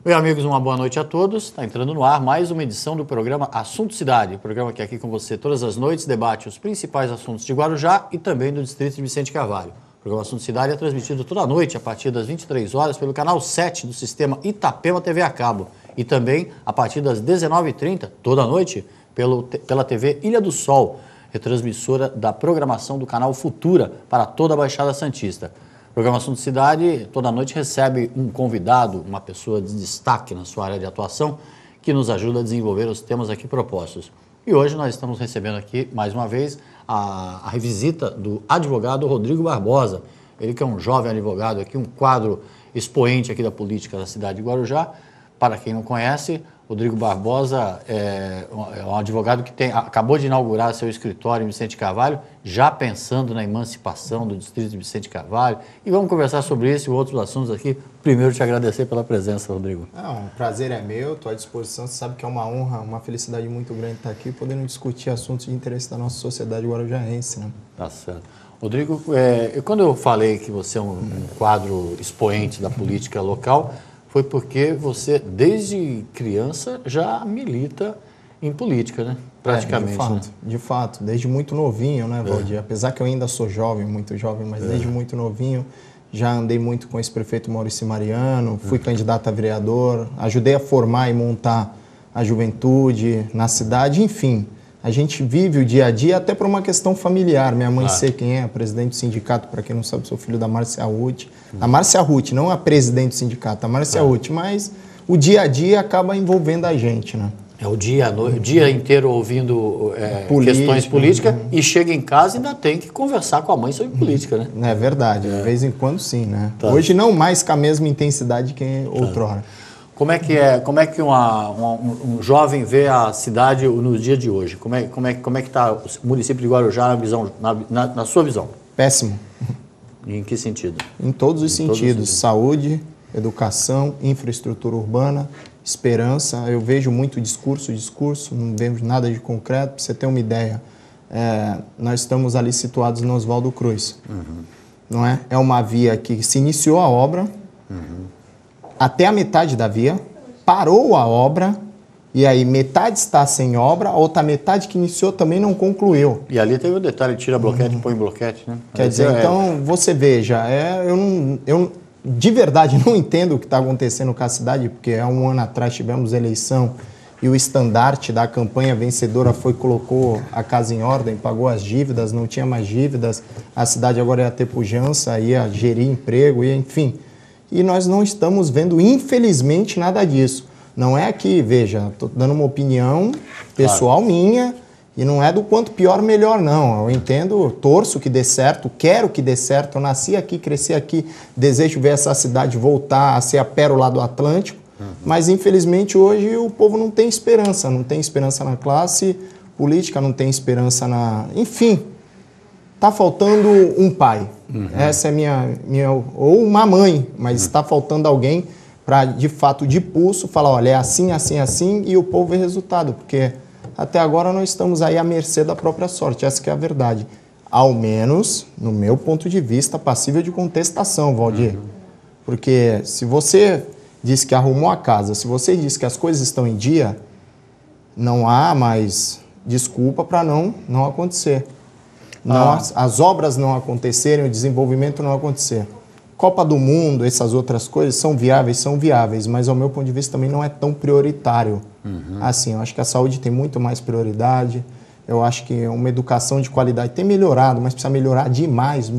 Oi, amigos, uma boa noite a todos. Está entrando no ar mais uma edição do programa Assunto Cidade, programa que aqui com você todas as noites debate os principais assuntos de Guarujá e também do distrito de Vicente Carvalho. O programa Assunto Cidade é transmitido toda noite a partir das 23 horas pelo canal 7 do sistema Itapema TV a cabo e também a partir das 19h30, toda noite, pela TV Ilha do Sol, retransmissora da programação do canal Futura para toda a Baixada Santista. O programa Assunto Cidade, toda noite, recebe um convidado, uma pessoa de destaque na sua área de atuação, que nos ajuda a desenvolver os temas aqui propostos. E hoje nós estamos recebendo aqui, mais uma vez, a revisita do advogado Rodrigo Barbosa. Ele que é um jovem advogado aqui, um quadro expoente aqui da política da cidade de Guarujá. Para quem não conhece, Rodrigo Barbosa é um advogado que acabou de inaugurar seu escritório em Vicente Carvalho, já pensando na emancipação do distrito de Vicente Carvalho. E vamos conversar sobre isso e outros assuntos aqui. Primeiro, te agradecer pela presença, Rodrigo. Um prazer é meu, estou à disposição. Você sabe que é uma honra, uma felicidade muito grande estar aqui, podendo discutir assuntos de interesse da nossa sociedade guarujaense, né? Tá certo. Rodrigo, quando eu falei que você é um quadro expoente da política local, foi porque você, desde criança, já milita em política, né? Praticamente. De fato, desde muito novinho, né, Valdir? Apesar que eu ainda sou jovem, muito jovem, mas desde muito novinho já andei muito com esse prefeito Maurício Mariano, fui candidato a vereador, ajudei a formar e montar a juventude na cidade, enfim. A gente vive o dia a dia até por uma questão familiar. Minha mãe sei quem é, presidente do sindicato, para quem não sabe, sou filho da Márcia Ruth. A Márcia Ruth, não a presidente do sindicato, a Márcia Ruth, mas o dia a dia acaba envolvendo a gente, né? É o dia inteiro ouvindo questões políticas e chega em casa e ainda tem que conversar com a mãe sobre política, né? É verdade, de vez em quando sim, né? Tá. Hoje não mais com a mesma intensidade que outrora. Como é que um jovem vê a cidade no dia de hoje? Como é que está o município de Guarujá na sua visão? Péssimo. Em que sentido? Em todos os sentidos. Saúde, educação, infraestrutura urbana, esperança. Eu vejo muito discurso, não vejo nada de concreto. Para você ter uma ideia, nós estamos ali situados no Oswaldo Cruz. Não é? É uma via que se iniciou a obra, até a metade da via, parou a obra, e aí metade está sem obra, a outra metade que iniciou também não concluiu. E ali teve o detalhe, tira bloquete e põe bloquete, né? Quer dizer, então, você veja, eu de verdade não entendo o que está acontecendo com a cidade, porque há um ano atrás tivemos eleição e o estandarte da campanha vencedora colocou a casa em ordem, pagou as dívidas, não tinha mais dívidas, a cidade agora ia ter pujança, ia gerir emprego, enfim. E nós não estamos vendo, infelizmente, nada disso. Não é que, veja, estou dando uma opinião pessoal minha, e não é do quanto pior, melhor, não. Eu entendo, torço que dê certo, quero que dê certo. Eu nasci aqui, cresci aqui, desejo ver essa cidade voltar a ser a pérola do Atlântico. Mas, infelizmente, hoje o povo não tem esperança na classe política, não tem esperança na... Enfim, está faltando um pai. Essa é minha ou uma mãe, mas está faltando alguém para, de fato, de pulso, falar, olha, é assim, assim, assim, e o povo vê resultado, porque até agora nós estamos aí à mercê da própria sorte, essa que é a verdade. Ao menos, no meu ponto de vista, passível de contestação, Valdir. Porque se você diz que arrumou a casa, se você diz que as coisas estão em dia, não há mais desculpa para não acontecer. As obras não acontecerem, o desenvolvimento não acontecer. Copa do Mundo, essas outras coisas são viáveis, mas ao meu ponto de vista também não é tão prioritário. Assim, eu acho que a saúde tem muito mais prioridade, eu acho que uma educação de qualidade tem melhorado, mas precisa melhorar demais,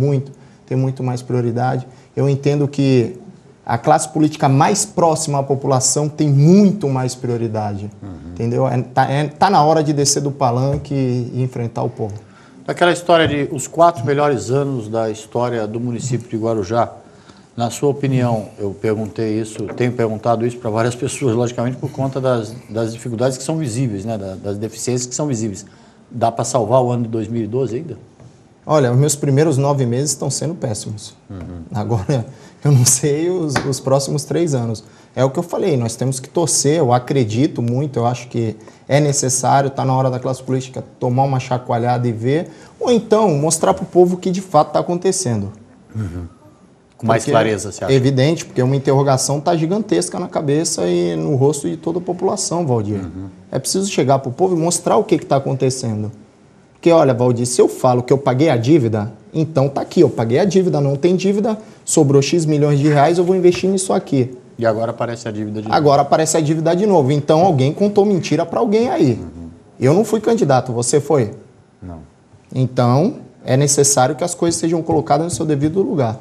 tem muito mais prioridade. Eu entendo que a classe política mais próxima à população tem muito mais prioridade, entendeu? Tá na hora de descer do palanque e enfrentar o povo. Aquela história de os 4 melhores anos da história do município de Guarujá, na sua opinião, eu tenho perguntado isso para várias pessoas, logicamente, por conta das dificuldades que são visíveis, né, das deficiências que são visíveis. Dá para salvar o ano de 2012 ainda? Olha, os meus primeiros 9 meses estão sendo péssimos. Agora, eu não sei os próximos 3 anos. É o que eu falei, nós temos que torcer, eu acredito muito, eu acho que é necessário, está na hora da classe política tomar uma chacoalhada e ver, ou então mostrar para o povo o que de fato está acontecendo. Com mais clareza, você acha? Evidente, porque uma interrogação está gigantesca na cabeça e no rosto de toda a população, Valdir. É preciso chegar para o povo e mostrar o que está acontecendo. Porque, olha, Valdir, se eu falo que eu paguei a dívida, então tá aqui, eu paguei a dívida, não tem dívida, sobrou X milhões de reais, eu vou investir nisso aqui. E agora aparece a dívida de novo. Agora aparece a dívida de novo. Então alguém contou mentira para alguém aí. Eu não fui candidato, você foi? Não. Então é necessário que as coisas sejam colocadas no seu devido lugar.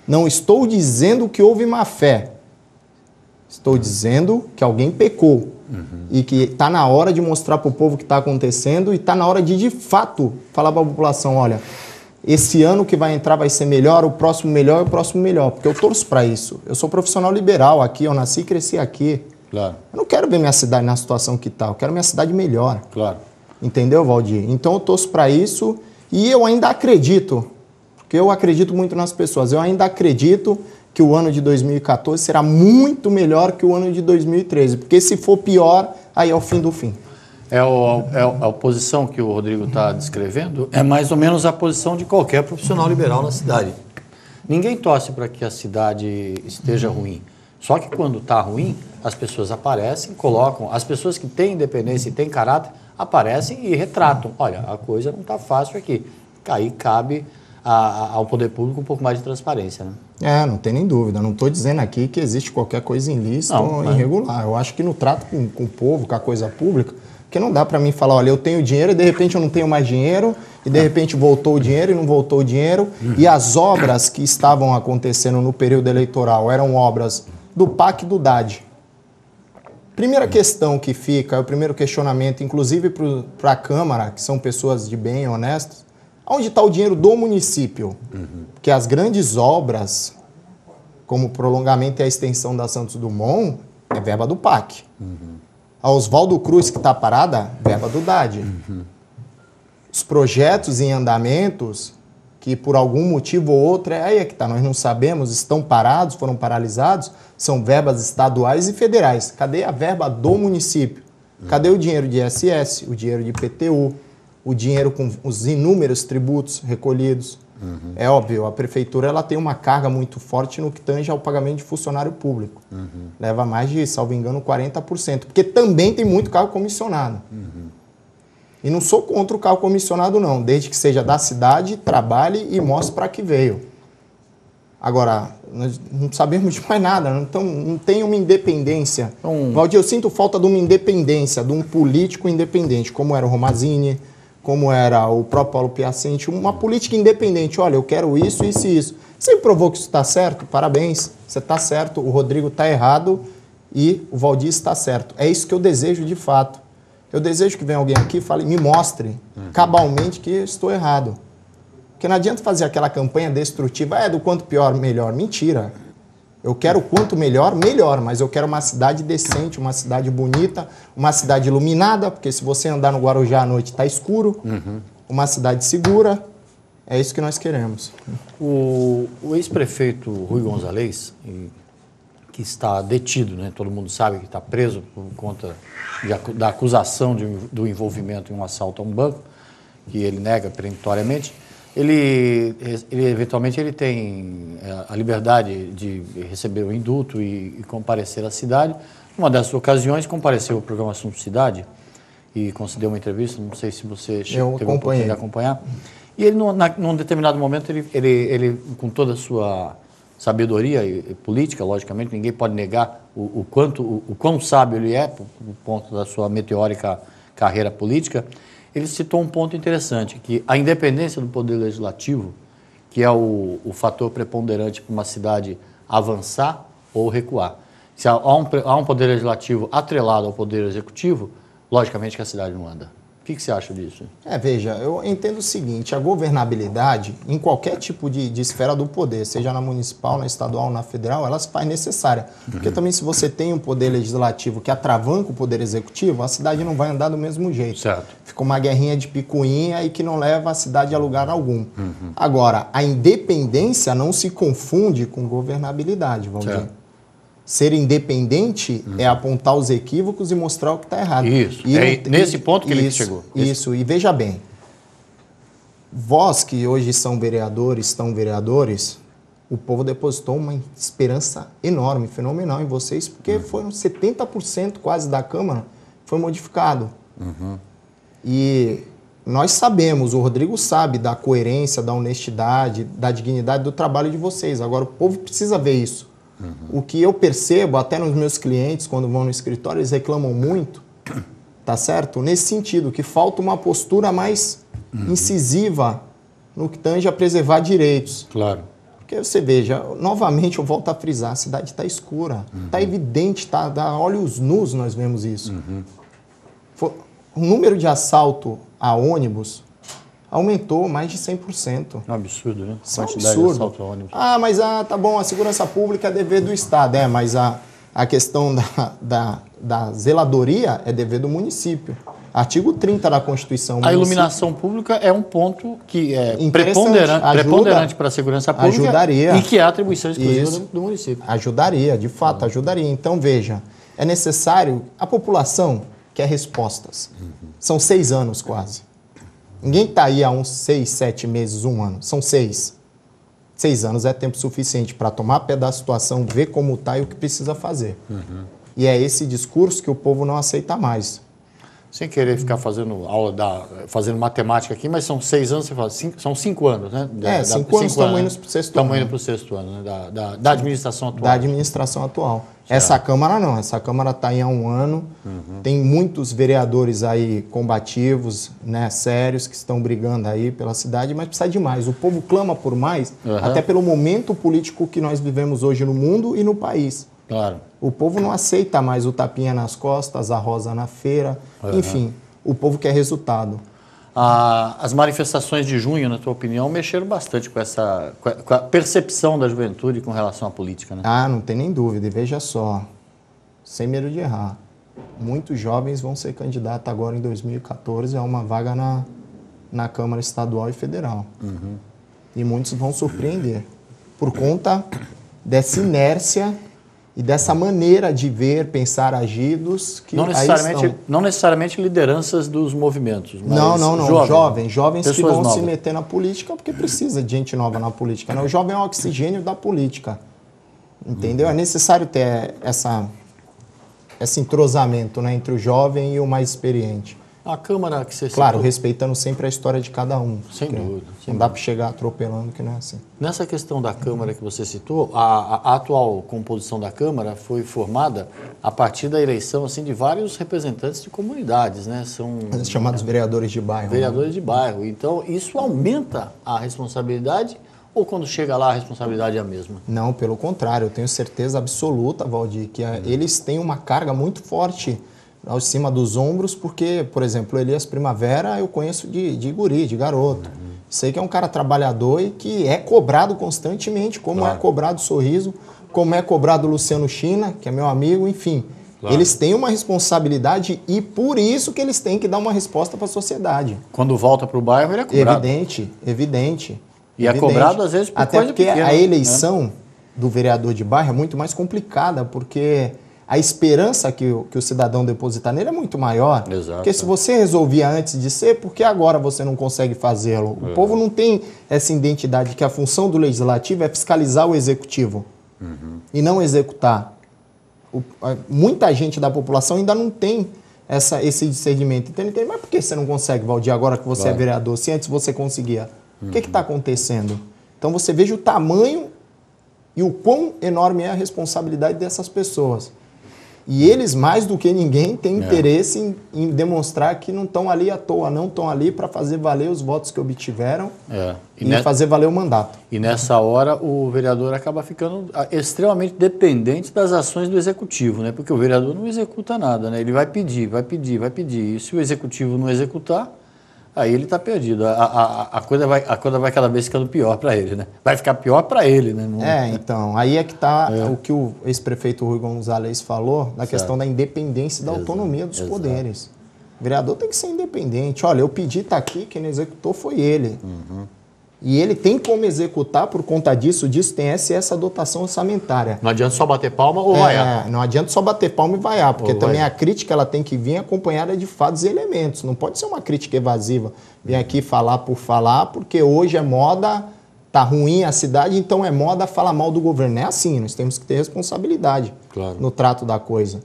Não estou dizendo que houve má fé. Estou dizendo que alguém pecou. E que está na hora de mostrar para o povo o que está acontecendo e está na hora de fato, falar para a população, olha, esse ano que vai entrar vai ser melhor, o próximo melhor e o próximo melhor. Porque eu torço para isso. Eu sou profissional liberal aqui, eu nasci e cresci aqui. Claro. Eu não quero ver minha cidade na situação que está, eu quero minha cidade melhor. Claro. Entendeu, Valdir? Então eu torço para isso e eu ainda acredito, porque eu acredito muito nas pessoas, eu ainda acredito que o ano de 2014 será muito melhor que o ano de 2013, porque se for pior, aí é o fim do fim. A posição que o Rodrigo está descrevendo é mais ou menos a posição de qualquer profissional liberal na cidade. Ninguém torce para que a cidade esteja ruim. Só que quando está ruim, as pessoas aparecem, colocam, as pessoas que têm independência e têm caráter, aparecem e retratam. Olha, a coisa não está fácil aqui. Aí cabe ao poder público um pouco mais de transparência, né? Não tem nem dúvida. Não estou dizendo aqui que existe qualquer coisa ilícita ou irregular. Eu acho que no trato com o povo, com a coisa pública, porque não dá para mim falar, olha, eu tenho dinheiro e de repente eu não tenho mais dinheiro, e de repente voltou o dinheiro e não voltou o dinheiro, e as obras que estavam acontecendo no período eleitoral eram obras do PAC e do DAD. Primeira questão que fica, o primeiro questionamento, inclusive para a Câmara, que são pessoas de bem, honestas, onde está o dinheiro do município? Porque as grandes obras, como o prolongamento e a extensão da Santos Dumont, é verba do PAC. A Oswaldo Cruz, que está parada, verba do DAD. Os projetos em andamentos, que por algum motivo ou outro, aí é que tá, nós não sabemos, estão parados, foram paralisados, são verbas estaduais e federais. Cadê a verba do município? Cadê o dinheiro de ISS, o dinheiro de IPTU, o dinheiro com os inúmeros tributos recolhidos? É óbvio, a prefeitura ela tem uma carga muito forte no que tange ao pagamento de funcionário público. Leva mais de, salvo engano, 40%, porque também tem muito cargo comissionado. E não sou contra o cargo comissionado, não, desde que seja da cidade, trabalhe e mostre para que veio. Agora, nós não sabemos de mais nada, não tem uma independência. Valdir, eu sinto falta de uma independência, de um político independente, como era o Romazini, como era o próprio Paulo Piacenti, uma política independente. Olha, eu quero isso, isso e isso. Você provou que isso está certo? Parabéns, você está certo, o Rodrigo está errado e o Valdir está certo. É isso que eu desejo de fato. Eu desejo que venha alguém aqui e fale, me mostre cabalmente que eu estou errado. Porque não adianta fazer aquela campanha destrutiva, do quanto pior, melhor. Mentira. Eu quero o quanto melhor, melhor, mas eu quero uma cidade decente, uma cidade bonita, uma cidade iluminada, porque se você andar no Guarujá à noite está escuro, uma cidade segura, é isso que nós queremos. O ex-prefeito Rui Gonzalez, que está detido, né? Todo mundo sabe que está preso por conta da acusação do envolvimento em um assalto a um banco, que ele nega peremptoriamente. Ele eventualmente ele tem a liberdade de receber o indulto e comparecer à cidade. Uma dessas ocasiões compareceu ao programa Assunto Cidade e concedeu uma entrevista, não sei se você teve a oportunidade de acompanhar. E ele, num determinado momento, ele com toda a sua sabedoria e política, logicamente, ninguém pode negar o quão sábio ele é, por ponto da sua meteórica carreira política. Ele citou um ponto interessante, que a independência do poder legislativo, que é o fator preponderante para uma cidade avançar ou recuar. Se há um poder legislativo atrelado ao poder executivo, logicamente que a cidade não anda. O que você acha disso? Veja, eu entendo o seguinte, a governabilidade, em qualquer tipo de esfera do poder, seja na municipal, na estadual, na federal, ela se faz necessária. Porque também se você tem um poder legislativo que atravanca o poder executivo, a cidade não vai andar do mesmo jeito. Certo. Fica uma guerrinha de picuinha e que não leva a cidade a lugar algum. Agora, a independência não se confunde com governabilidade, Valdir. Certo. Ser independente é apontar os equívocos e mostrar o que está errado. Isso, nesse ponto que ele chegou. Isso, e veja bem, vós que hoje estão vereadores, o povo depositou uma esperança enorme, fenomenal em vocês, porque foram 70% quase da Câmara foi modificado. E nós sabemos, o Rodrigo sabe da coerência, da honestidade, da dignidade do trabalho de vocês. Agora, o povo precisa ver isso. O que eu percebo, até nos meus clientes, quando vão no escritório, eles reclamam muito, tá certo? Nesse sentido, que falta uma postura mais incisiva no que tange a preservar direitos. Claro. Porque você veja, novamente eu volto a frisar, a cidade está escura, está evidente, tá, dá olhos nus nós vemos isso. O número de assalto a ônibus aumentou mais de 100%. É um absurdo, né? Isso é um Quantidade de absurdo. assalto a ônibus. Ah, mas tá bom, a segurança pública é dever do Estado. Mas a questão da zeladoria é dever do município. Artigo 30 da Constituição. A iluminação pública é um ponto que é Interessante. preponderante para a segurança pública ajudaria. E que é atribuição exclusiva do município. Ajudaria, de fato, ajudaria. Então, veja, é necessário... A população quer respostas. São 6 anos quase. Ninguém está aí há uns 6, 7 meses, 1 ano. São 6. 6 anos é tempo suficiente para tomar pé da situação, ver como está e o que precisa fazer. E é esse discurso que o povo não aceita mais. Sem querer ficar fazendo fazendo matemática aqui, mas são 6 anos, você fala, são 5 anos, né? 5 anos estamos indo para o 6º ano. Estamos indo para o 6º ano, né? Da administração atual. Da administração atual. Essa Câmara não, essa Câmara está aí há 1 ano, tem muitos vereadores aí combativos, né, sérios, que estão brigando aí pela cidade, mas precisa de mais. O povo clama por mais, até pelo momento político que nós vivemos hoje no mundo e no país. Claro. O povo não aceita mais o tapinha nas costas, a rosa na feira, enfim, o povo quer resultado. As manifestações de junho, na tua opinião, mexeram bastante com a percepção da juventude com relação à política, né? Ah, não tem nem dúvida. E veja só, sem medo de errar, muitos jovens vão ser candidatos agora em 2014 a uma vaga na Câmara Estadual e Federal. E muitos vão surpreender por conta dessa inércia e dessa maneira de ver, pensar, agidos que não necessariamente lideranças dos movimentos, mas não. Jovens que vão novas. se meter na política porque precisa de gente nova na política. Né? O jovem é o oxigênio da política. Entendeu? É necessário ter esse entrosamento, né, entre o jovem e o mais experiente. A Câmara que você citou... Claro, respeitando sempre a história de cada um. Sem dúvida. Não dá para chegar atropelando, que não é assim. Nessa questão da Câmara que você citou, a atual composição da Câmara foi formada a partir da eleição assim, de vários representantes de comunidades, né? São os chamados vereadores de bairro. Vereadores de bairro. Então, isso aumenta a responsabilidade ou quando chega lá a responsabilidade é a mesma? Não, pelo contrário. Eu tenho certeza absoluta, Valdir, que eles têm uma carga muito forte ao cima dos ombros, porque, por exemplo, Elias Primavera eu conheço de guri, de garoto. Sei que é um cara trabalhador e que é cobrado constantemente, como é cobrado o Sorriso, como é cobrado o Luciano China, que é meu amigo, enfim. Claro. Eles têm uma responsabilidade e por isso que eles têm que dar uma resposta para a sociedade. Quando volta para o bairro, ele é cobrado. Evidente. E é cobrado, às vezes, por até coisa porque pequena, a eleição do vereador de bairro é muito mais complicada, porque a esperança que o cidadão depositar nele é muito maior. Exato. Porque se você resolvia antes de ser, por que agora você não consegue fazê-lo? O povo não tem essa identidade que a função do legislativo é fiscalizar o executivo e não executar. Muita gente da população ainda não tem esse discernimento. Então, ele tem, mas por que você não consegue, Valdir, agora que você é vereador, se antes você conseguia? O que está acontecendo? Então, você veja o tamanho e o quão enorme é a responsabilidade dessas pessoas. E eles, mais do que ninguém, têm interesse em demonstrar que não estão ali à toa, não estão ali para fazer valer os votos que obtiveram e fazer valer o mandato. E nessa hora o vereador acaba ficando extremamente dependente das ações do executivo, né? Porque o vereador não executa nada, né? Ele vai pedir. E se o executivo não executar, aí ele está perdido. A coisa vai cada vez ficando pior para ele, né? Vai ficar pior para ele, né? Então, aí é que está o que o ex-prefeito Rui Gonzalez falou, na questão da independência e da autonomia dos poderes. O vereador tem que ser independente. Olha, eu pedi, está aqui, quem executou foi ele. E ele tem como executar, por conta disso tem essa dotação orçamentária. Não adianta só bater palma ou vaiar. Não adianta só bater palma e vaiar, porque também a crítica ela tem que vir acompanhada de fatos e elementos. Não pode ser uma crítica evasiva. Vem aqui falar por falar, porque hoje é moda tá ruim a cidade, então é moda falar mal do governo. Não é assim, nós temos que ter responsabilidade no trato da coisa.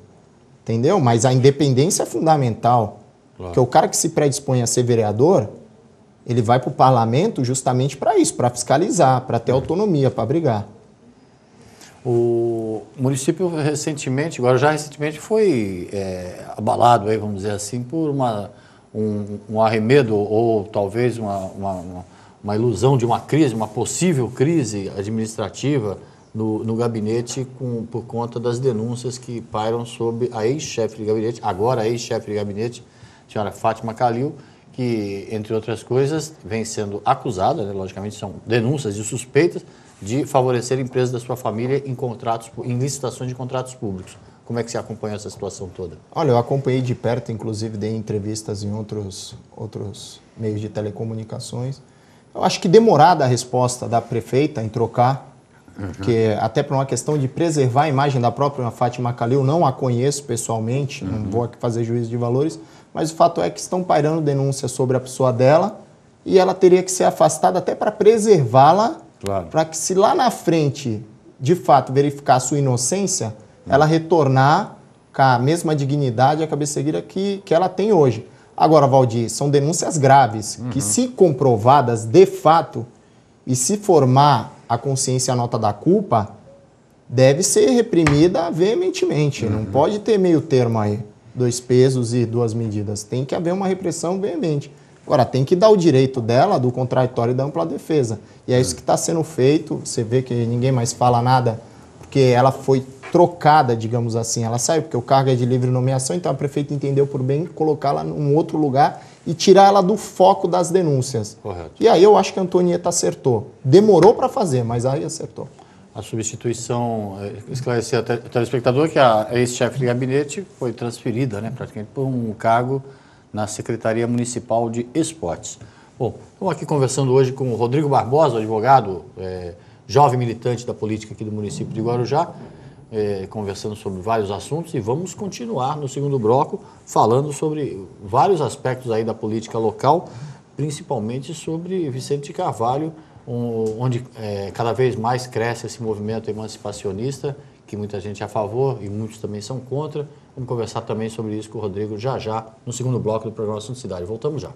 Entendeu? Mas a independência é fundamental. Porque o cara que se predispõe a ser vereador, ele vai para o parlamento justamente para isso, para fiscalizar, para ter autonomia, para brigar. O município recentemente, Guarujá recentemente foi abalado, aí, vamos dizer assim, por um arremedo ou talvez uma ilusão de uma crise, uma possível crise administrativa no gabinete por conta das denúncias que pairam sobre a ex-chefe de gabinete, agora a ex-chefe de gabinete, a senhora Fátima Khalil, que, entre outras coisas, vem sendo acusada, né, logicamente são denúncias e suspeitas, de favorecer empresas da sua família em licitações de contratos públicos. Como é que você acompanha essa situação toda? Olha, eu acompanhei de perto, inclusive dei entrevistas em outros meios de telecomunicações. Eu acho que demorada a resposta da prefeita em trocar, porque até por uma questão de preservar a imagem da própria Fátima Khalil, não a conheço pessoalmente, não vou aqui fazer juízo de valores, mas o fato é que estão pairando denúncias sobre a pessoa dela e ela teria que ser afastada até para preservá-la, para que se lá na frente, de fato, verificar a sua inocência, ela retornar com a mesma dignidade e a cabeçagueira que ela tem hoje. Agora, Valdir, são denúncias graves, que se comprovadas de fato e se formar a consciência a nota da culpa, deve ser reprimida veementemente. Não pode ter meio termo aí, 2 pesos e 2 medidas. Tem que haver uma repressão veemente. Agora, tem que dar o direito dela do contraditório e da ampla defesa. E é isso que está sendo feito. Você vê que ninguém mais fala nada, porque ela foi trocada, digamos assim. Ela saiu, porque o cargo é de livre nomeação, então a prefeita entendeu por bem colocá-la em outro lugar e tirar ela do foco das denúncias. Correto. E aí eu acho que a Antonieta acertou. Demorou para fazer, mas aí acertou. A substituição, esclarecer ao telespectador que a ex-chefe de gabinete foi transferida, né, praticamente por um cargo na Secretaria Municipal de Esportes. Bom, estamos aqui conversando hoje com o Rodrigo Barbosa, advogado, jovem militante da política aqui do município de Guarujá, conversando sobre vários assuntos e vamos continuar no segundo bloco falando sobre vários aspectos aí da política local, principalmente sobre Vicente Carvalho, onde cada vez mais cresce esse movimento emancipacionista, que muita gente é a favor e muitos também são contra. Vamos conversar também sobre isso com o Rodrigo já, no segundo bloco do programa Assunto Cidade. Voltamos já.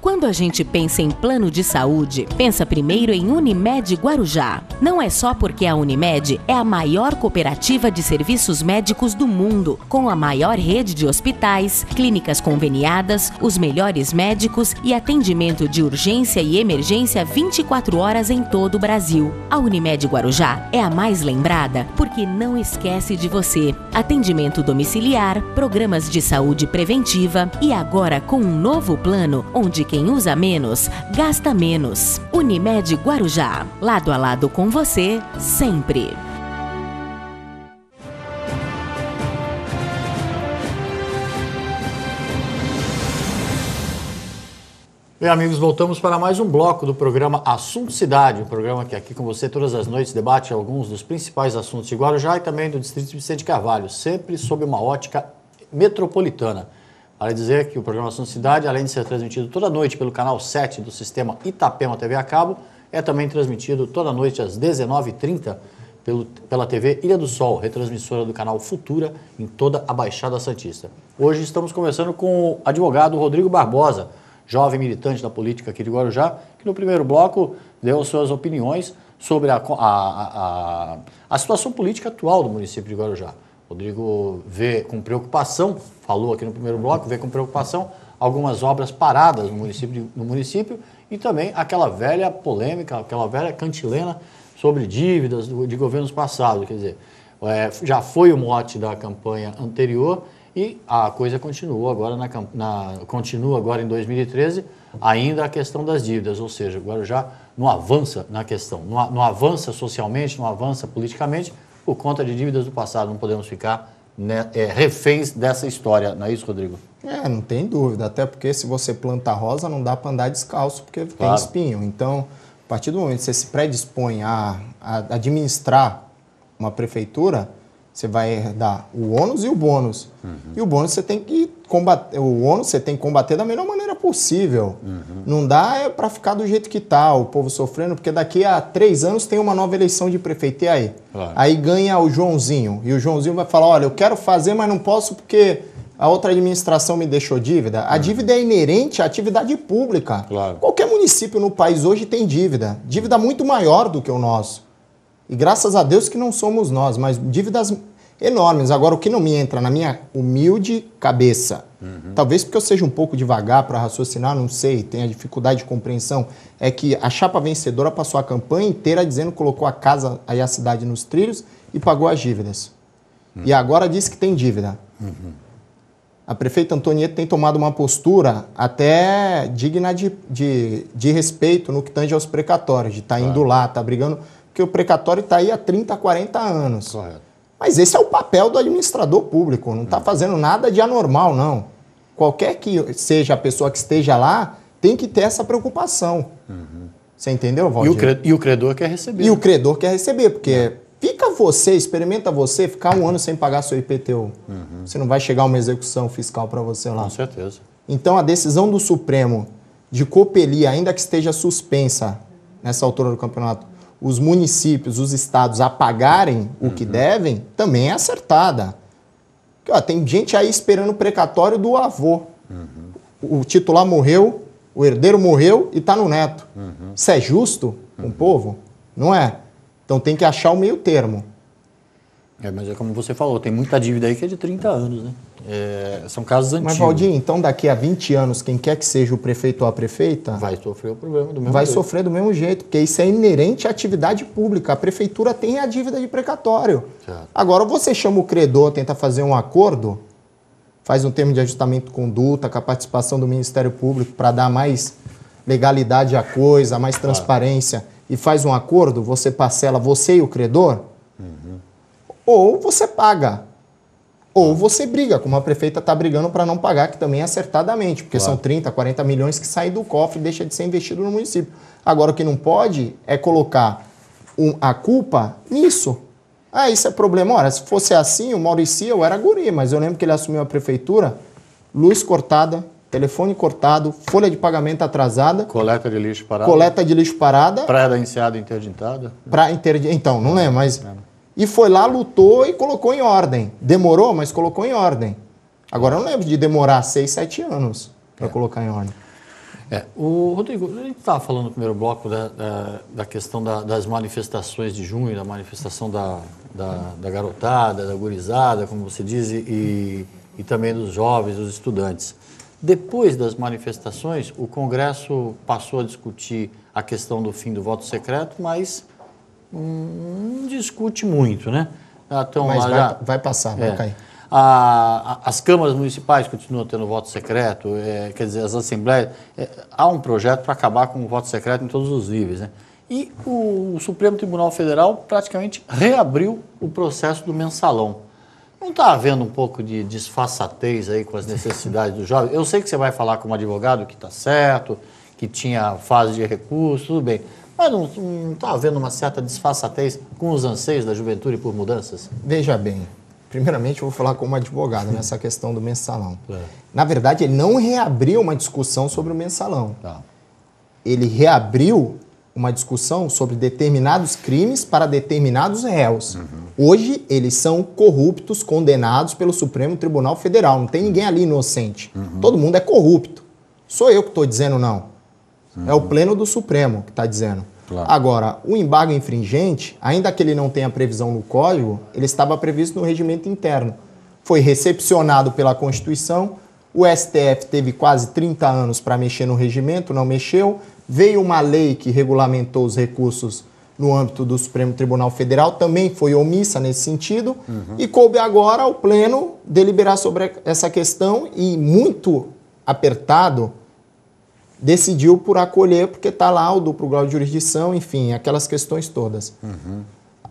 Quando a gente pensa em plano de saúde, pensa primeiro em Unimed Guarujá. Não é só porque a Unimed é a maior cooperativa de serviços médicos do mundo, com a maior rede de hospitais, clínicas conveniadas, os melhores médicos e atendimento de urgência e emergência 24 horas em todo o Brasil. A Unimed Guarujá é a mais lembrada porque não esquece de você. Atendimento domiciliar, programas de saúde preventiva e agora com um novo plano onde quem usa menos, gasta menos. Unimed Guarujá, lado a lado com você, sempre. Bem, amigos, voltamos para mais um bloco do programa Assunto Cidade, um programa que aqui com você todas as noites debate alguns dos principais assuntos de Guarujá e também do Distrito de Vicente Carvalho, sempre sob uma ótica metropolitana. Vale dizer que o programa Assunto Cidade, além de ser transmitido toda noite pelo canal 7 do sistema Itapema TV a cabo, é também transmitido toda noite às 19h30 pela TV Ilha do Sol, retransmissora do canal Futura em toda a Baixada Santista. Hoje estamos conversando com o advogado Rodrigo Barbosa, jovem militante da política aqui de Guarujá, que no primeiro bloco deu suas opiniões sobre a situação política atual do município de Guarujá. Rodrigo vê com preocupação, falou aqui no primeiro bloco, vê com preocupação algumas obras paradas no município e também aquela velha polêmica, aquela velha cantilena sobre dívidas de governos passados. Quer dizer, já foi o mote da campanha anterior e a coisa continuou agora, continua agora em 2013, ainda a questão das dívidas, ou seja, o Guarujá não avança na questão, não avança socialmente, não avança politicamente, por conta de dívidas do passado. Não podemos ficar reféns dessa história, não é isso, Rodrigo? Não tem dúvida, até porque se você planta rosa não dá para andar descalço, porque tem espinho. Então, a partir do momento que você se predispõe a administrar uma prefeitura, Você vai herdar o ônus e o bônus. E o bônus você tem que combater, o ônus você tem que combater da melhor maneira possível. Não dá para ficar do jeito que tá, o povo sofrendo, porque daqui a 3 anos tem uma nova eleição de prefeito. E aí? Claro. Aí ganha o Joãozinho. E o Joãozinho vai falar, olha, eu quero fazer, mas não posso porque a outra administração me deixou dívida. A dívida é inerente à atividade pública. Claro. Qualquer município no país hoje tem dívida. Dívida muito maior do que o nosso. E graças a Deus que não somos nós, mas dívidas enormes. Agora, o que não me entra na minha humilde cabeça, talvez porque eu seja um pouco devagar para raciocinar, não sei, tenha dificuldade de compreensão, é que a chapa vencedora passou a campanha inteira dizendo que colocou a casa e a cidade nos trilhos e pagou as dívidas. E agora diz que tem dívida. A prefeita Antonieta tem tomado uma postura até digna de respeito no que tange aos precatórios, de estar indo lá, estar brigando, porque o precatório está aí há 30, 40 anos. Correto. Mas esse é o papel do administrador público, não está fazendo nada de anormal, não. Qualquer que seja a pessoa que esteja lá, tem que ter essa preocupação. Você entendeu, Valdir? E o credor quer receber. E o credor quer receber, porque experimenta você ficar 1 ano sem pagar seu IPTU. Você não vai chegar uma execução fiscal para você lá. Com certeza. Então, a decisão do Supremo de copelir, ainda que esteja suspensa nessa altura do campeonato, os municípios, os estados a pagarem o que devem, também é acertada. Porque, ó, tem gente aí esperando o precatório do avô. O titular morreu, o herdeiro morreu e está no neto. Isso é justo com o povo? Não é. Então tem que achar o meio termo. Mas é como você falou, tem muita dívida aí que é de 30 anos, né? São casos antigos. Mas, Valdir, então daqui a 20 anos, quem quer que seja o prefeito ou a prefeita... vai sofrer o problema do mesmo jeito. Vai sofrer do mesmo jeito, porque isso é inerente à atividade pública. A prefeitura tem a dívida de precatório. Certo. Agora, você chama o credor, tenta fazer um acordo, faz um termo de ajustamento de conduta, com a participação do Ministério Público para dar mais legalidade à coisa, mais transparência, e faz um acordo, você parcela você e o credor, ou você paga. Ou você briga, como a prefeita está brigando para não pagar, que também é acertadamente, porque são 30, 40 milhões que saem do cofre e deixa de ser investido no município. Agora, o que não pode é colocar a culpa nisso. Ah, isso é problema. Ora, se fosse assim, o Mauricio, eu era guri, mas eu lembro que ele assumiu a prefeitura, luz cortada, telefone cortado, folha de pagamento atrasada. Coleta de lixo parada. Coleta de lixo parada. Praia da Enseada interditada. Então, não lembro, mas... E foi lá, lutou e colocou em ordem. Demorou, mas colocou em ordem. Agora eu não lembro de demorar 6, 7 anos para colocar em ordem. O Rodrigo, a gente estava falando no primeiro bloco da questão das manifestações de junho, da manifestação da garotada, da gurizada, como você diz, e também dos jovens, dos estudantes. Depois das manifestações, o Congresso passou a discutir a questão do fim do voto secreto, mas não discute muito, né? Então, mas vai passar, vai cair. As câmaras municipais continuam tendo voto secreto, quer dizer, as assembleias. Há um projeto para acabar com o voto secreto em todos os níveis, né? E o Supremo Tribunal Federal praticamente reabriu o processo do mensalão. Não está havendo um pouco de disfarçatez aí com as necessidades dos jovens? Eu sei que você vai falar como advogado que está certo, que tinha fase de recurso, tudo bem. Mas não está havendo uma certa disfarçatez com os anseios da juventude por mudanças? Veja bem, primeiramente eu vou falar como advogado nessa questão do mensalão. Na verdade, ele não reabriu uma discussão sobre o mensalão. Ele reabriu uma discussão sobre determinados crimes para determinados réus. Hoje, eles são corruptos, condenados pelo Supremo Tribunal Federal. Não tem ninguém ali inocente. Todo mundo é corrupto. Sou eu que estou dizendo não. É o Pleno do Supremo que está dizendo. Agora, o embargo infringente, ainda que ele não tenha previsão no Código, ele estava previsto no regimento interno. Foi recepcionado pela Constituição, o STF teve quase 30 anos para mexer no regimento, não mexeu. Veio uma lei que regulamentou os recursos no âmbito do Supremo Tribunal Federal, também foi omissa nesse sentido, e coube agora ao Pleno deliberar sobre essa questão e, muito apertado, decidiu por acolher, porque está lá o duplo grau de jurisdição, enfim, aquelas questões todas.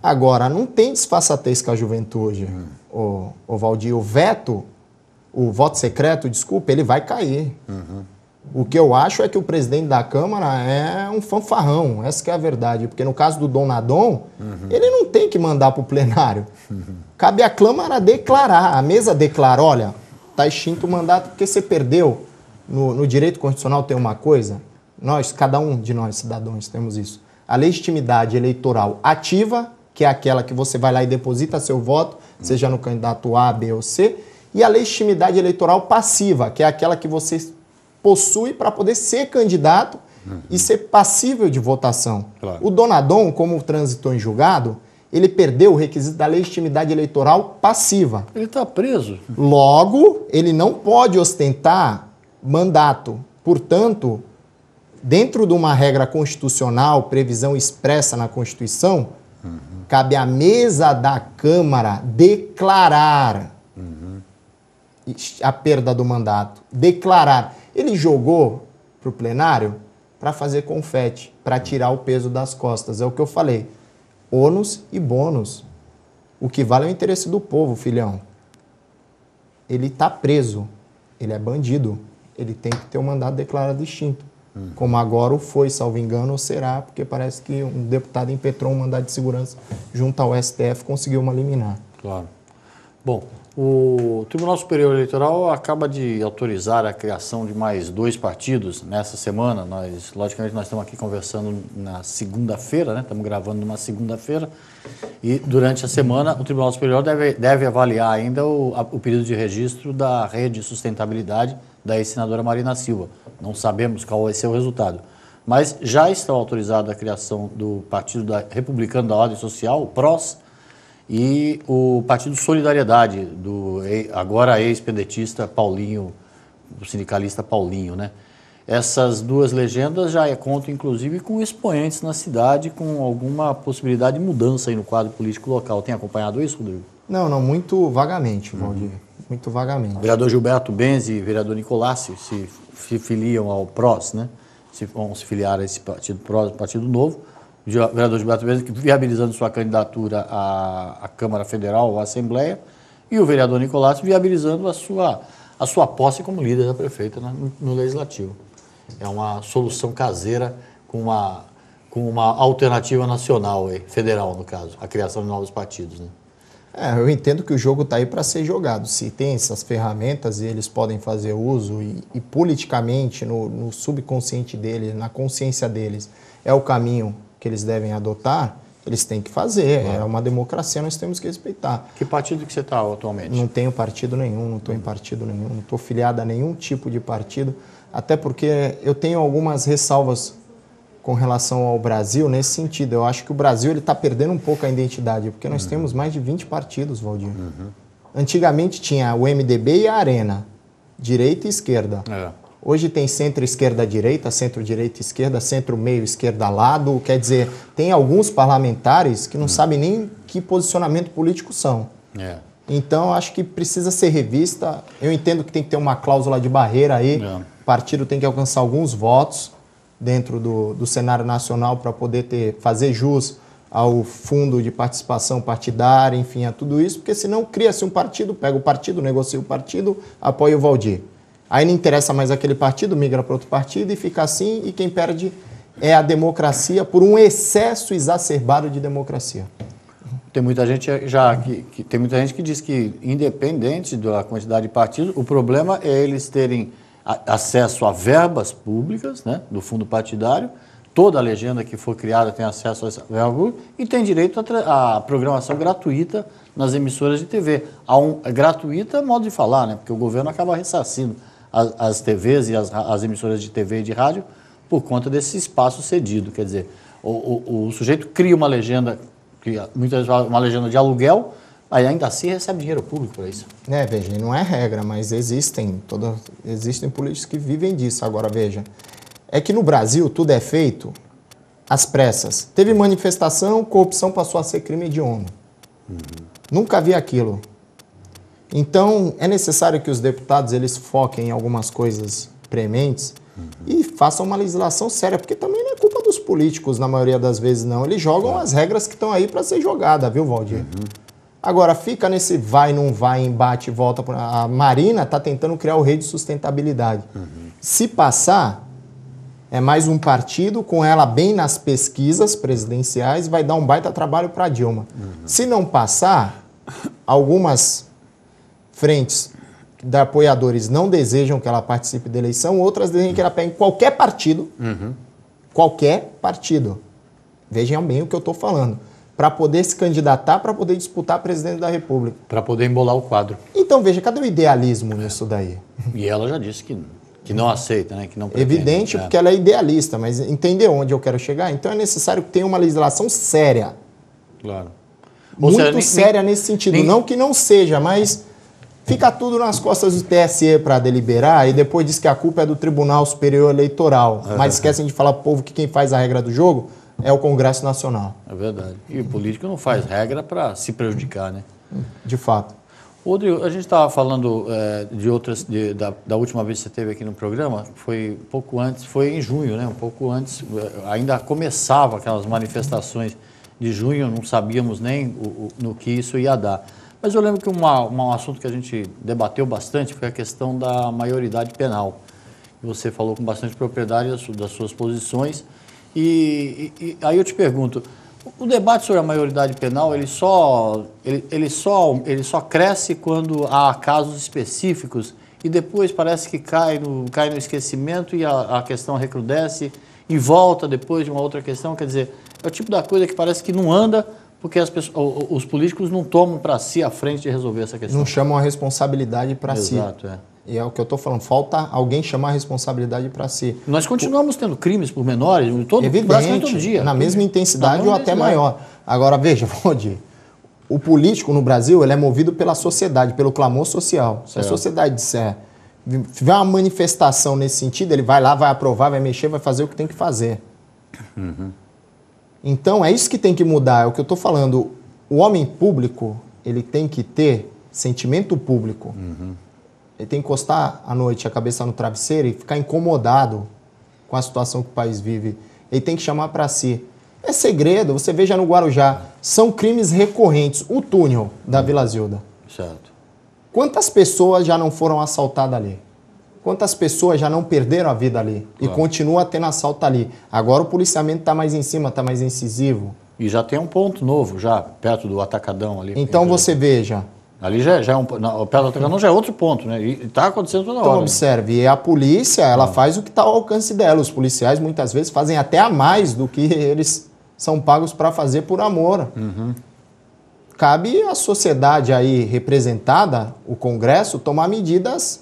Agora, não tem disfarçatez com a juventude, o Valdir. O voto secreto, desculpa, ele vai cair. O que eu acho é que o presidente da Câmara é um fanfarrão, essa que é a verdade. Porque no caso do Donadon, ele não tem que mandar para o plenário. Cabe à Câmara declarar, a mesa declara, olha, está extinto o mandato porque você perdeu. No direito constitucional tem uma coisa, nós, cada um de nós, cidadãos, temos isso. A legitimidade eleitoral ativa, que é aquela que você vai lá e deposita seu voto, seja no candidato A, B ou C, e a legitimidade eleitoral passiva, que é aquela que você possui para poder ser candidato e ser passível de votação. Claro. O Donadon, como transitou em julgado, ele perdeu o requisito da legitimidade eleitoral passiva. Ele está preso. Logo, ele não pode ostentar mandato. Portanto, dentro de uma regra constitucional, previsão expressa na Constituição, cabe à mesa da Câmara declarar a perda do mandato. Declarar. Ele jogou para o plenário para fazer confete, para tirar o peso das costas. É o que eu falei. Ônus e bônus. O que vale é o interesse do povo, filhão. Ele está preso. Ele é bandido. Ele tem que ter o mandato declarado extinto. Como agora o foi, salvo engano, ou será, porque parece que um deputado impetrou um mandado de segurança junto ao STF, conseguiu uma liminar. Claro. Bom, o Tribunal Superior Eleitoral acaba de autorizar a criação de mais 2 partidos nessa semana. Logicamente, nós estamos aqui conversando na segunda-feira, né? Estamos gravando numa segunda-feira. E durante a semana, o Tribunal Superior deve avaliar ainda o período de registro da Rede de Sustentabilidade da ex-senadora Marina Silva. Não sabemos qual vai ser o resultado. Mas já está autorizada a criação do Partido Republicano da Ordem Social, o PROS, e o Partido Solidariedade, do agora ex-pedetista Paulinho, do sindicalista Paulinho, né? Essas 2 legendas já contam, inclusive, com expoentes na cidade, com alguma possibilidade de mudança aí no quadro político local. Tem acompanhado isso, Rodrigo? Não, muito vagamente, Valdir. Muito vagamente. O vereador Gilberto Benzi e o vereador Nicolácio se filiam ao PROS, né? Vão se filiar a esse partido PROS, Partido Novo. O vereador Gilberto Benzi viabilizando sua candidatura à Câmara Federal ou à Assembleia, e o vereador Nicolácio viabilizando a sua posse como líder da prefeita no Legislativo. É uma solução caseira com uma alternativa nacional, federal no caso, a criação de novos partidos, né? Eu entendo que o jogo está aí para ser jogado. Se tem essas ferramentas e eles podem fazer uso e politicamente, no subconsciente deles, na consciência deles, é o caminho que eles devem adotar, eles têm que fazer. É uma democracia, nós temos que respeitar. Que partido que você está atualmente? Não tenho partido nenhum, não estou em partido nenhum, não estou filiado a nenhum tipo de partido, até porque eu tenho algumas ressalvas com relação ao Brasil nesse sentido. Eu acho que o Brasil está perdendo um pouco a identidade, porque nós temos mais de 20 partidos, Valdir. Antigamente tinha o MDB e a Arena, direita e esquerda. Hoje tem centro-esquerda-direita, centro-direita-esquerda, centro-meio-esquerda-lado. Quer dizer, tem alguns parlamentares que não sabem nem que posicionamento político são. Então, acho que precisa ser revista. Eu entendo que tem que ter uma cláusula de barreira aí. O partido tem que alcançar alguns votos dentro do cenário nacional para poder fazer jus ao fundo de participação partidária, enfim, a tudo isso, porque senão cria-se um partido, pega o partido, negocia o partido, apoia o Valdir. Aí não interessa mais aquele partido, migra para outro partido e fica assim, e quem perde é a democracia por um excesso exacerbado de democracia. Tem muita gente que diz que, independente da quantidade de partidos, o problema é eles terem acesso a verbas públicas, né, do fundo partidário. Toda a legenda que for criada tem acesso a essa verba pública e tem direito à programação gratuita nas emissoras de TV. Gratuita, modo de falar, né, porque o governo acaba ressarcindo as TVs e as emissoras de TV e de rádio por conta desse espaço cedido. Quer dizer, o sujeito cria uma legenda, muitas vezes uma legenda de aluguel, aí ainda assim recebe dinheiro público para isso. Veja, não é regra, mas existem políticos que vivem disso. Agora, veja, é que no Brasil tudo é feito às pressas. Teve manifestação, corrupção passou a ser crime hediondo. Nunca vi aquilo. Então, é necessário que os deputados eles foquem em algumas coisas prementes e façam uma legislação séria, porque também não é culpa dos políticos, na maioria das vezes, não. Eles jogam as regras que estão aí para ser jogada, viu, Valdir? Agora, fica nesse vai, não vai, embate, volta. A Marina está tentando criar o rei de sustentabilidade. Se passar, é mais um partido com ela bem nas pesquisas presidenciais, vai dar um baita trabalho para Dilma. Se não passar, algumas frentes de apoiadores não desejam que ela participe da eleição, outras desejam que ela pegue em qualquer partido, qualquer partido. Vejam bem o que eu estou falando. Para poder se candidatar, para poder disputar presidente da República. Para poder embolar o quadro. Então, veja, cadê o idealismo nisso daí? E ela já disse que não aceita, né? Que não pretende, Evidente, porque ela é idealista, mas entender onde eu quero chegar? Então é necessário que tenha uma legislação séria. Claro. Muito séria nesse sentido. Não que não seja, mas fica tudo nas costas do TSE para deliberar e depois diz que a culpa é do Tribunal Superior Eleitoral. Mas esquecem de falar para o povo que quem faz a regra do jogo é o Congresso Nacional. É verdade. E o político não faz regra para se prejudicar, né? De fato. Rodrigo, a gente estava falando da última vez que você esteve aqui no programa, foi um pouco antes, foi em junho, né? Um pouco antes, ainda começava aquelas manifestações de junho, não sabíamos nem no que isso ia dar. Mas eu lembro que um assunto que a gente debateu bastante foi a questão da maioridade penal. Você falou com bastante propriedade das suas posições. E aí eu te pergunto, o debate sobre a maioridade penal, ele só cresce quando há casos específicos e depois parece que cai no esquecimento e a questão recrudesce e volta depois de uma outra questão. Quer dizer, é o tipo da coisa que parece que não anda porque os políticos não tomam para si a frente de resolver essa questão. Não chamam a responsabilidade para si. Exato, é. E é o que eu estou falando, falta alguém chamar a responsabilidade para si. Nós continuamos tendo crimes por menores, praticamente todo dia. Na mesma intensidade ou até maior. Agora, veja, Valdir, o político no Brasil ele é movido pela sociedade, pelo clamor social. Se a sociedade disser, tiver uma manifestação nesse sentido, ele vai lá, vai aprovar, vai mexer, vai fazer o que tem que fazer. Então, é isso que tem que mudar, é o que eu estou falando. O homem público, ele tem que ter sentimento público. Ele tem que encostar à noite a cabeça no travesseiro e ficar incomodado com a situação que o país vive. Ele tem que chamar para si. É segredo, você veja no Guarujá, são crimes recorrentes. O túnel da Vila Zilda. Certo. Quantas pessoas já não foram assaltadas ali? Quantas pessoas já não perderam a vida ali? Claro. E continua tendo assalto ali. Agora o policiamento está mais em cima, está mais incisivo. E já tem um ponto novo, já perto do Atacadão ali. Então você veja... Ali já é o pé do Atacadão já é outro ponto, né? E está acontecendo toda hora. Então, observe, e a polícia, ela faz o que está ao alcance dela. Os policiais, muitas vezes, fazem até a mais do que eles são pagos para fazer por amor. Cabe à sociedade aí representada, o Congresso, tomar medidas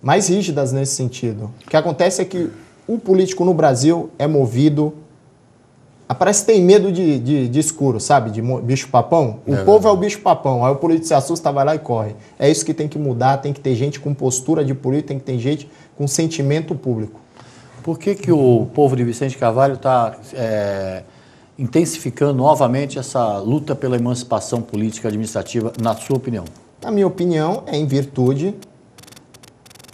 mais rígidas nesse sentido. O que acontece é que o político no Brasil é movido... Parece que tem medo de escuro, sabe? De bicho-papão. O povo é o bicho-papão. Aí o político se assusta, vai lá e corre. É isso que tem que mudar. Tem que ter gente com postura de político, tem que ter gente com sentimento público. Por que o povo de Vicente Carvalho está intensificando novamente essa luta pela emancipação política administrativa, na sua opinião? Na minha opinião, é em virtude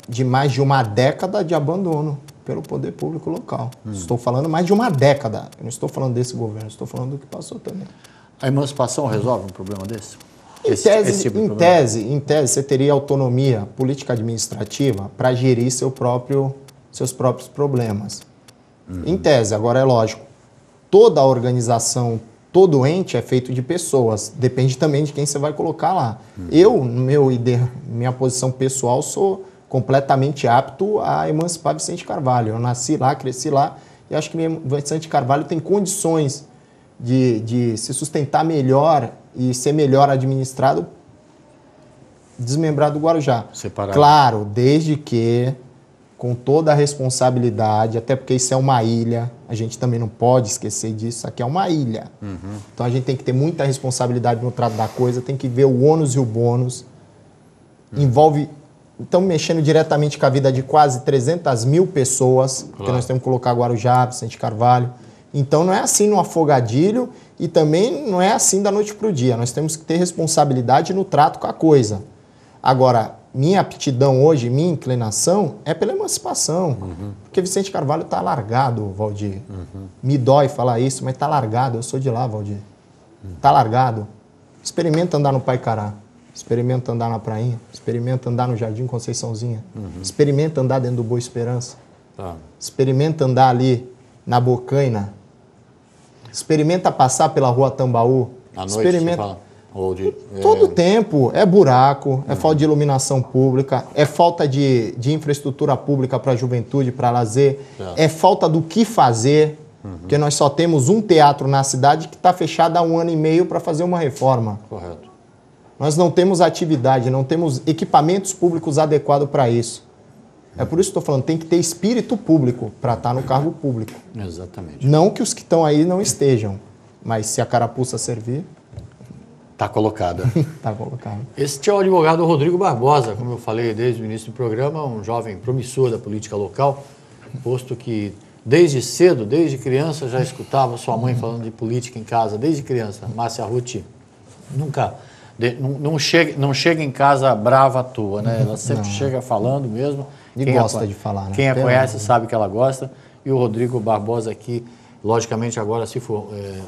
de mais de uma década de abandono pelo poder público local. Estou falando mais de uma década. Eu não estou falando desse governo, estou falando do que passou também. A emancipação resolve um problema desse? Em tese, você teria autonomia política administrativa para gerir seus próprios problemas. Em tese, agora é lógico, toda a organização, todo ente é feito de pessoas. Depende também de quem você vai colocar lá. Eu, minha posição pessoal, sou completamente apto a emancipar Vicente Carvalho. Eu nasci lá, cresci lá, e acho que Vicente Carvalho tem condições de se sustentar melhor e ser melhor administrado desmembrado do Guarujá. Separado. Claro, desde que, com toda a responsabilidade, até porque isso é uma ilha, a gente também não pode esquecer disso, isso aqui é uma ilha. Então a gente tem que ter muita responsabilidade no trato da coisa, tem que ver o ônus e o bônus. Envolve... Estamos mexendo diretamente com a vida de quase 300 mil pessoas, porque nós temos que colocar Guarujá, Vicente Carvalho. Então não é assim no afogadilho e também não é assim da noite para o dia. Nós temos que ter responsabilidade no trato com a coisa. Agora, minha aptidão hoje, minha inclinação é pela emancipação. Porque Vicente Carvalho está largado, Valdir. Me dói falar isso, mas está largado. Eu sou de lá, Valdir. Está largado. Experimenta andar no Paicará. Experimenta andar na prainha, experimenta andar no Jardim Conceiçãozinha, experimenta andar dentro do Boa Esperança, experimenta andar ali na Bocaina, experimenta passar pela Rua Tambaú. À noite, experimenta... você fala? Ou de, Todo tempo é buraco, é falta de iluminação pública, é falta de infraestrutura pública para a juventude, para lazer, é falta do que fazer, porque nós só temos um teatro na cidade que está fechado há 1 ano e meio para fazer uma reforma. Correto. Nós não temos atividade, não temos equipamentos públicos adequados para isso. É por isso que estou falando, tem que ter espírito público para estar no cargo público. Exatamente. Não que os que estão aí não estejam, mas se a carapuça servir... Está colocada. Está colocado. Este é o advogado Rodrigo Barbosa, como eu falei desde o início do programa, um jovem promissor da política local, posto que desde cedo, desde criança, já escutava sua mãe falando de política em casa, desde criança. Márcia Ruth nunca... Não chega em casa brava à toa, né? Ela sempre chega falando mesmo. E gosta de falar, né? Quem a conhece sabe que ela gosta. E o Rodrigo Barbosa aqui, logicamente, agora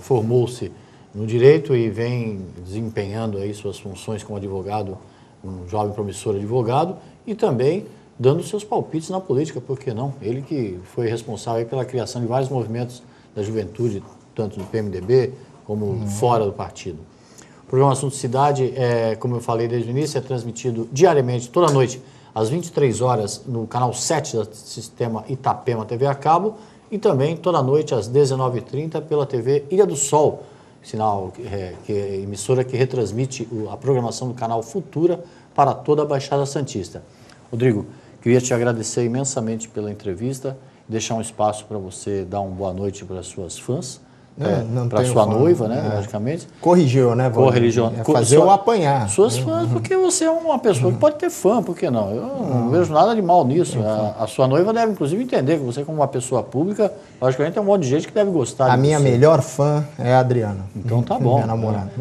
formou-se no direito e vem desempenhando aí suas funções como advogado, um jovem promissor advogado, e também dando seus palpites na política, por que não? Ele que foi responsável aí pela criação de vários movimentos da juventude, tanto do PMDB como fora do partido. O programa Assunto Cidade, como eu falei desde o início, é transmitido diariamente, toda noite, às 23 horas, no canal 7 do sistema Itapema TV a cabo, e também toda noite, às 19h30, pela TV Ilha do Sol, sinal que é emissora que retransmite a programação do canal Futura para toda a Baixada Santista. Rodrigo, queria te agradecer imensamente pela entrevista, deixar um espaço para você dar uma boa noite para as suas fãs, para sua noiva, né, logicamente. Corrigiu, né, Corrigiu. Fazer o apanhar. Suas fãs, porque você é uma pessoa que pode ter fã, por que não? Eu não vejo nada de mal nisso. A sua noiva deve, inclusive, entender que você, como uma pessoa pública, logicamente tem um monte de gente que deve gostar. A minha melhor fã é a Adriana. Então tá bom. Minha namorada.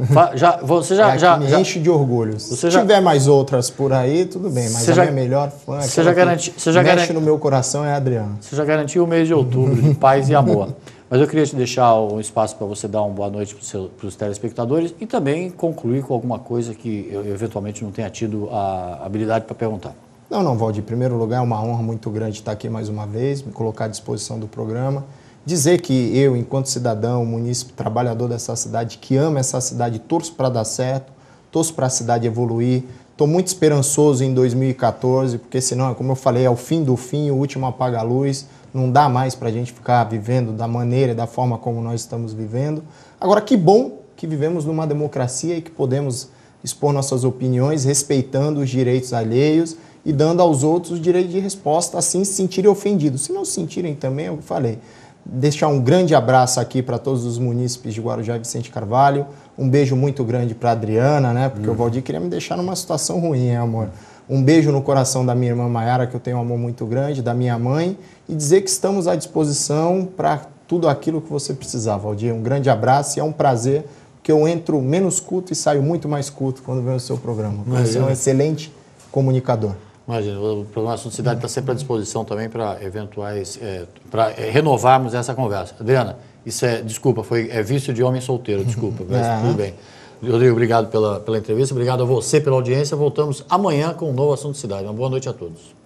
Você já me enche de orgulho. Se tiver mais outras por aí, tudo bem, mas a minha melhor fã é que mexe no meu coração é a Adriana. Você já garantiu o mês de outubro de paz e amor. Mas eu queria te deixar um espaço para você dar uma boa noite para os telespectadores e também concluir com alguma coisa que eu eventualmente não tenha tido a habilidade para perguntar. Não, Valdir. Em primeiro lugar, é uma honra muito grande estar aqui mais uma vez, me colocar à disposição do programa. Dizer que eu, enquanto cidadão, munícipe, trabalhador dessa cidade, que ama essa cidade, torço para dar certo, torço para a cidade evoluir. Estou muito esperançoso em 2014, porque senão, como eu falei, é o fim do fim, o último apaga a luz. Não dá mais para a gente ficar vivendo da maneira e da forma como nós estamos vivendo. Agora, que bom que vivemos numa democracia e que podemos expor nossas opiniões, respeitando os direitos alheios e dando aos outros o direito de resposta, assim se sentirem ofendidos. Se não se sentirem também, eu falei. Deixar um grande abraço aqui para todos os munícipes de Guarujá e Vicente Carvalho. Um beijo muito grande para a Adriana, né? Porque o Valdir queria me deixar numa situação ruim, hein, amor? Um beijo no coração da minha irmã Maiara, que eu tenho um amor muito grande, da minha mãe, e dizer que estamos à disposição para tudo aquilo que você precisar, Valdir. Um grande abraço e é um prazer, porque eu entro menos culto e saio muito mais culto quando venho ao seu programa. Você é um excelente comunicador. Imagina, o programa Assunto Cidade está sempre à disposição também para eventuais, para renovarmos essa conversa. Adriana, isso desculpa, é vício de homem solteiro, desculpa, mas tudo bem. Rodrigo, obrigado pela entrevista, obrigado a você pela audiência. Voltamos amanhã com um novo Assunto Cidade. Uma boa noite a todos.